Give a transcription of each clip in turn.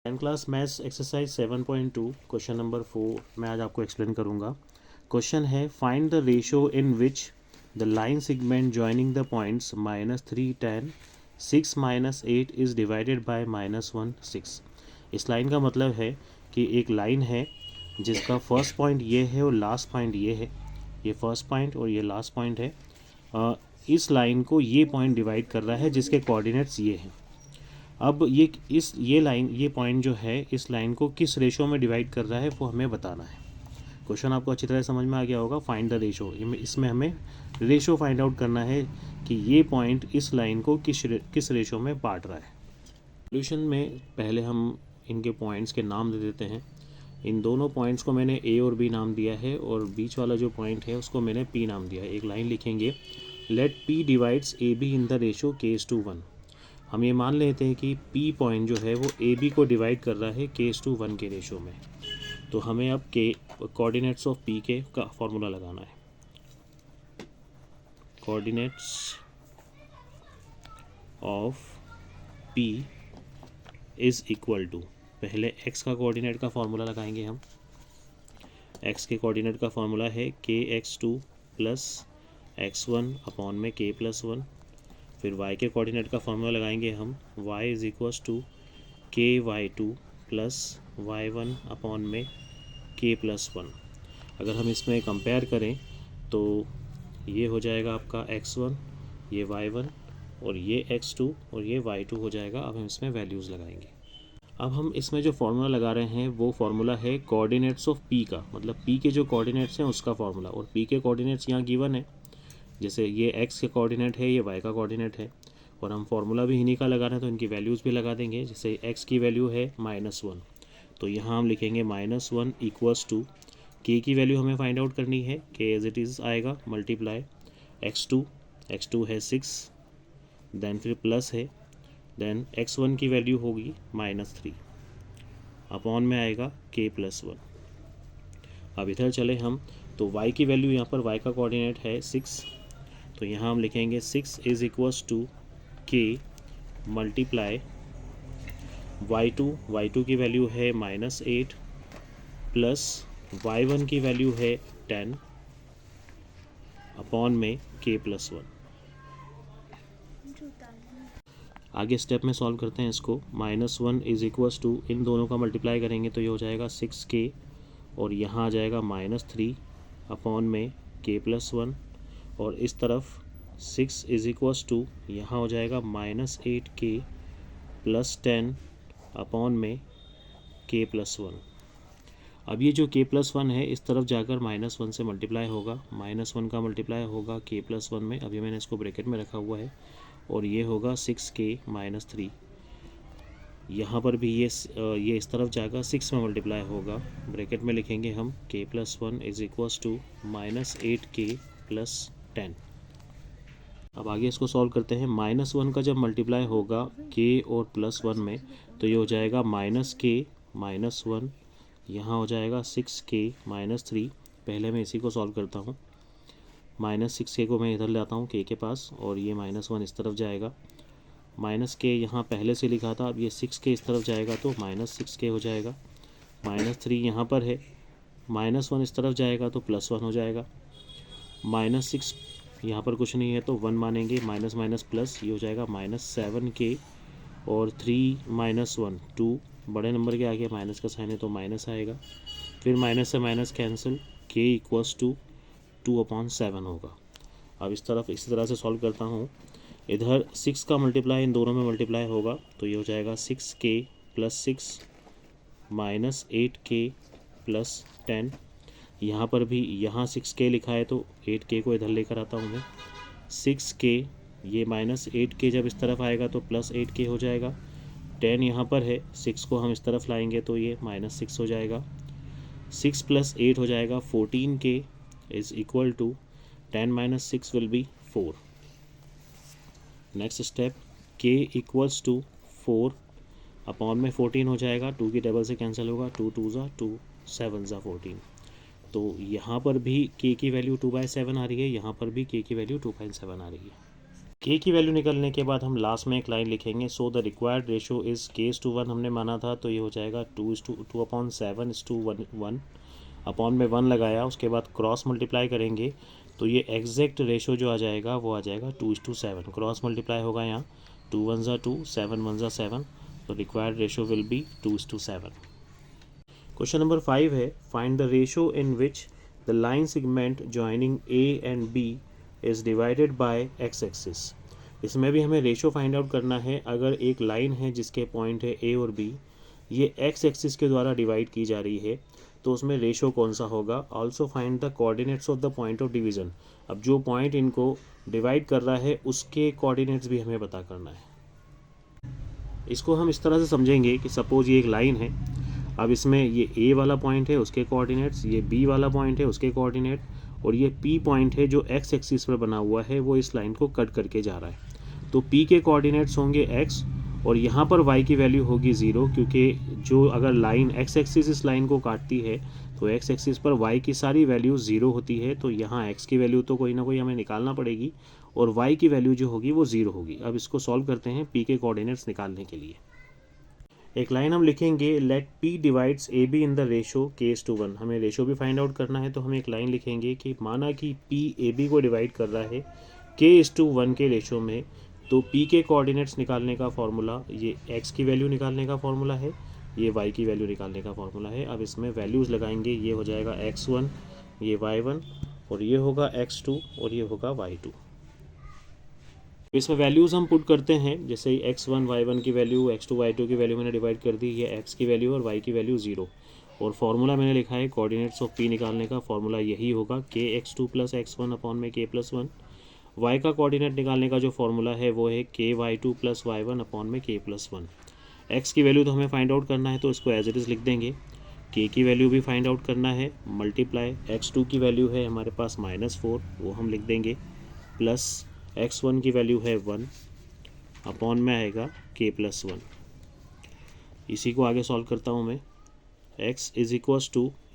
10 class maths exercise 7.2 question number 4 मैं आज आपको एक्सप्लेन करूंगा। क्वेश्चन है find the ratio in which the line segment joining the points -3 10 6 -8 is divided bye -1 6। इस line का मतलब है कि एक लाइन है जिसका फर्स्ट पॉइंट ये है और लास्ट पॉइंट ये है। ये फर्स्ट पॉइंट और ये लास्ट पॉइंट है। इस लाइन को ये पॉइंट डिवाइड कर रहा है जिसके कोऑर्डिनेट्स ये हैं। अब ये लाइन ये पॉइंट जो है इस लाइन को किस रेशो में डिवाइड कर रहा है वो हमें बताना है। क्वेश्चन आपको अच्छी तरह समझ में आ गया होगा। फाइंड द रेशो, इसमें हमें रेशो फाइंड आउट करना है कि ये पॉइंट इस लाइन को किस रेशो में बांट रहा है। सॉल्यूशन में पहले हम इनके पॉइंट्स के नाम दे देते हैं। इन दोनों पॉइंट्स को मैंने ए और बी नाम दिया है और बीच वाला जो पॉइंट है उसको मैंने पी नाम दिया है। एक लाइन लिखेंगे, let P divides A B in the ratio K:1। हम ये मान लेते हैं कि P पॉइंट जो है वो ए बी को डिवाइड कर रहा है K:1 के रेशो में। तो हमें अब के कोऑर्डिनेट्स ऑफ P के का फॉर्मूला लगाना है। Coordinates of P is equal to, पहले x का कोऑर्डिनेट का फॉर्मूला लगाएंगे हम। x के कोऑर्डिनेट का फॉर्मूला है Kx2 प्लस x1 अपॉन में K+1। फिर y के कोऑर्डिनेट का फॉर्मूला लगाएंगे हम, y is equals to Ky2 plus y1 upon में K+1। अगर हम इसमें कंपेयर करें तो ये हो जाएगा आपका x1, ये y1 और ये x2 और ये y2 हो जाएगा। अब हम इसमें वैल्यूज़ लगाएंगे। अब हम इसमें जो फार्मूला लगा रहे हैं वो फार्मूला है कोऑर्डिनेट्स ऑफ P का, मतलब P के जो कोऑर्डिनेट्स हैं उसका फार्मूला। और P के कोऑर्डिनेट्स यहाँ गिवन है, जैसे ये x के कोऑर्डिनेट है, ये y का कोऑर्डिनेट है और हम फार्मूला भी इन्हीं का लगा रहे हैं तो इनकी वैल्यूज़ भी लगा देंगे। जैसे x की वैल्यू है -1 तो यहाँ हम लिखेंगे -1 इक्वल्स टू k की वैल्यू हमें फाइंड आउट करनी है। k एज इट इज़ आएगा मल्टीप्लाई x2 है 6, देन फिर प्लस है, देन x1 की वैल्यू होगी -3 अपॉन में आएगा K+1। अब इधर चले हम तो y की वैल्यू, यहाँ पर y का कोऑर्डिनेट है 6 तो यहाँ हम लिखेंगे 6 is equals to k multiply y2 की वैल्यू है -8 प्लस y1 की वैल्यू है 10 अपॉन में K+1। आगे स्टेप में सॉल्व करते हैं इसको। -1 इज़ इक्वल्स टू, इन दोनों का मल्टीप्लाई करेंगे तो ये हो जाएगा 6k और यहाँ आ जाएगा -3 अपॉन में K+1 और इस तरफ 6 इज़ इक्वल्स टू यहाँ हो जाएगा -8k प्लस 10 अपॉन में K+1। अब ये जो K+1 है इस तरफ जाकर -1 से मल्टीप्लाई होगा, -1 का मल्टीप्लाई होगा K+1 में। अभी मैंने इसको ब्रैकेट में रखा हुआ है और ये होगा 6k -3। यहाँ पर भी ये इस तरफ जाकर 6 में मल्टीप्लाई होगा, ब्रैकेट में लिखेंगे हम K+1 is equals to -8k plus 10। अब आगे इसको सॉल्व करते हैं। -1 का जब मल्टीप्लाई होगा k और +1 में तो ये हो जाएगा -k -1, यहाँ हो जाएगा 6k -3। पहले मैं इसी को सॉल्व करता हूँ। -6k को मैं इधर लाता हूँ k के पास और ये -1 इस तरफ जाएगा। -k यहाँ पहले से लिखा था, अब ये 6k इस तरफ जाएगा तो -6k हो जाएगा। -3 यहाँ पर है, -1 इस तरफ जाएगा तो +1 हो जाएगा। -6 यहाँ पर कुछ नहीं है तो 1 मानेंगे, माइनस माइनस प्लस, ये हो जाएगा -7k और 3 -1 2, बड़े नंबर के आगे माइनस का साइन है तो माइनस आएगा। फिर माइनस से minus cancel, k equals to 2/7 होगा। अब इस तरफ इसी तरह से सॉल्व करता हूँ। इधर 6 का मल्टीप्लाई इन दोनों में मल्टीप्लाई होगा तो ये हो जाएगा 6k + 6 -8k + 10। यहाँ पर भी यहाँ 6k लिखा है तो 8k को इधर लेकर आता हूँ मैं। 6k, ये -8k जब इस तरफ आएगा तो +8k हो जाएगा। 10 यहाँ पर है, 6 को हम इस तरफ लाएंगे तो ये -6 हो जाएगा। 6 + 8 हो जाएगा 14k is equal to 10 - 6 will be 4। Next step, k equals to 4 upon में 14 हो जाएगा, 2 की टेबल से कैंसिल होगा, 2 2 ज़ा 2 7 ज़ा 14। तो यहाँ पर भी k की वैल्यू 2/7 आ रही है, यहाँ पर भी k की वैल्यू 2/7 आ रही है। के की वैल्यू निकलने के बाद हम लास्ट में एक लाइन लिखेंगे, so the required ratio is k:1 हमने माना था, तो ये हो जाएगा 2:7:1 अपॉन में 1 लगाया, उसके बाद क्रॉस मल्टीप्लाई करेंगे तो ये एग्जैक्ट रेशो जो आ जाएगा वो आ जाएगा 2:7। क्रॉस मल्टीप्लाई होगा यहाँ 2 1 2, 7 1 7, तो required ratio will be 2:7। Question number 5 है, find the ratio in which the line segment joining A and B is divided by x axis. इसमें भी हमें रेशो फाइंड आउट करना है। अगर एक लाइन है जिसके पॉइंट है ए और बी, ये एक्स एक्सिस के द्वारा डिवाइड की जा रही है, तो उसमें रेशो कौन सा होगा। Also find the coordinates of the point of division. अब जो पॉइंट इनको डिवाइड कर रहा है उसके कोऑर्डिनेट्स भी हमें पता करना है। इसको हम इस तरह से समझेंगे कि सपोज ये एक लाइन है, अब इसमें ये ए वाला पॉइंट है उसके कोऑर्डिनेट्स, ये बी वाला पॉइंट है उसके कोऑर्डिनेट, और ये पी पॉइंट है जो एक्स एक्सिस पर बना हुआ है, वो इस लाइन को कट करके जा रहा है। तो पी के कोऑर्डिनेट्स होंगे एक्स, और यहाँ पर y की वैल्यू होगी 0, क्योंकि जो अगर लाइन x एक्सिस इस लाइन को काटती है तो x एक्सिस पर y की सारी वैल्यू 0 होती है, तो यहाँ x की वैल्यू तो कोई ना कोई हमें निकालना पड़ेगी और y की वैल्यू जो होगी वो 0 होगी। अब इसको सॉल्व करते हैं p के कोऑर्डिनेट्स निकालने के लिए। एक लाइन हम लिखेंगे, let p divides A B in the ratio k:1। हमें रेशो भी फाइंड आउट करना है, तो हम एक लाइन लिखेंगे कि माना कि p ए बी को डिवाइड कर रहा है k:1 के रेशो में, तो p के कोऑर्डिनेट्स निकालने का फॉर्मूला ये x की वैल्यू निकालने का फॉर्मूला है, ये y की वैल्यू निकालने का फॉर्मूला है। अब इसमें वैल्यूज़ लगाएंगे, ये हो जाएगा x1, ये y1, और ये होगा x2 और ये होगा y2। इसमें वैल्यूज़ हम पुट करते हैं, जैसे ही x1 y1 की वैल्यू, x2 y2 की वैल्यू मैंने डिवाइड कर दी, ये x की वैल्यू और y की वैल्यू 0, और फार्मूला मैंने लिखा है कोऑर्डिनेट्स ऑफ p निकालने का फॉर्मूला यही होगा kx2 + x1 अपॉन में k+1। y का कोऑर्डिनेट निकालने का जो फॉर्मूला है वो है ky2 + y1 अपॉन में k+1। x की वैल्यू तो हमें फाइंड आउट करना है, तो इसको एज इट इज़ लिख देंगे। k की वैल्यू भी फाइंड आउट करना है, मल्टीप्लाई x2 की वैल्यू है हमारे पास -4, वो हम लिख देंगे, प्लस x1 की वैल्यू है 1 अपॉन में आएगा k+1। इसी को आगे सॉल्व करता हूँ मैं, x =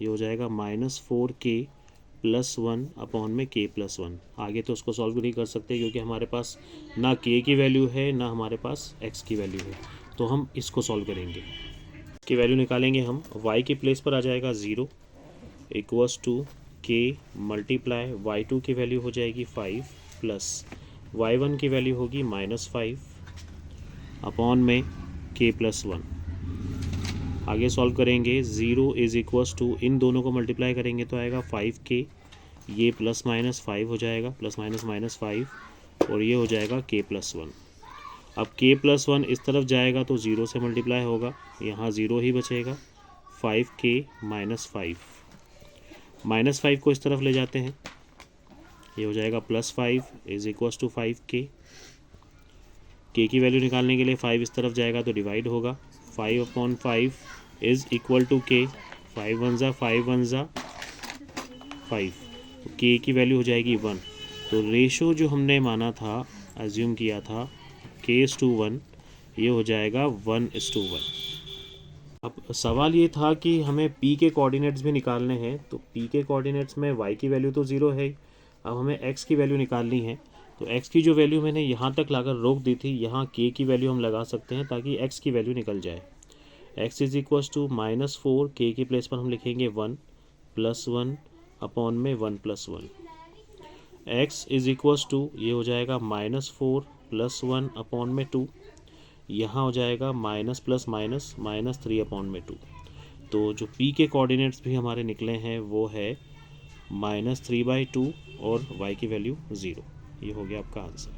ये हो जाएगा -4k + 1 अपॉन में k+1। आगे तो उसको सॉल्व नहीं कर सकते क्योंकि हमारे पास ना k की वैल्यू है ना हमारे पास x की वैल्यू है, तो हम इसको सॉल्व करेंगे। की वैल्यू निकालेंगे हम, y की प्लेस पर आ जाएगा 0 = k मल्टीप्लाई y2 की वैल्यू हो जाएगी 5 प्लस y1 की वैल्यू होगी -5 अपॉन में k+1। आगे सॉल्व करेंगे, 0 = इन दोनों को मल्टीप्लाई करेंगे तो आएगा 5k, ये ±5 हो जाएगा, ±5, और ये हो जाएगा k+1। अब k+1 इस तरफ जाएगा तो 0 से मल्टीप्लाई होगा, यहाँ 0 ही बचेगा, 5k -5 को इस तरफ ले जाते हैं, ये हो जाएगा +5 = 5k। k की वैल्यू निकालने के लिए 5 इस तरफ जाएगा तो डिवाइड होगा, 5/5 = k, 5 1 ज़ा 5 1 ज़ा 5, तो k की वैल्यू हो जाएगी 1। तो रेशो जो हमने माना था, एज्यूम किया था k:1, ये हो जाएगा 1:1। अब सवाल ये था कि हमें p के कोऑर्डिनेट्स भी निकालने हैं, तो p के कोऑर्डिनेट्स में y की वैल्यू तो 0 है, अब हमें x की वैल्यू निकालनी है। तो x की जो वैल्यू मैंने यहाँ तक लाकर रोक दी थी, यहाँ k की वैल्यू हम लगा सकते हैं ताकि x की वैल्यू निकल जाए। x = -4, k की प्लेस पर हम लिखेंगे 1 + 1 अपॉन में 1 + 1। x = ये हो जाएगा -4 + 1 अपॉन में 2, यहाँ हो जाएगा माइनस प्लस माइनस -3 अपॉन में 2। तो जो p के कोऑर्डिनेट्स भी हमारे निकले हैं वो है -3/2 और y की वैल्यू 0। ये हो गया आपका आंसर।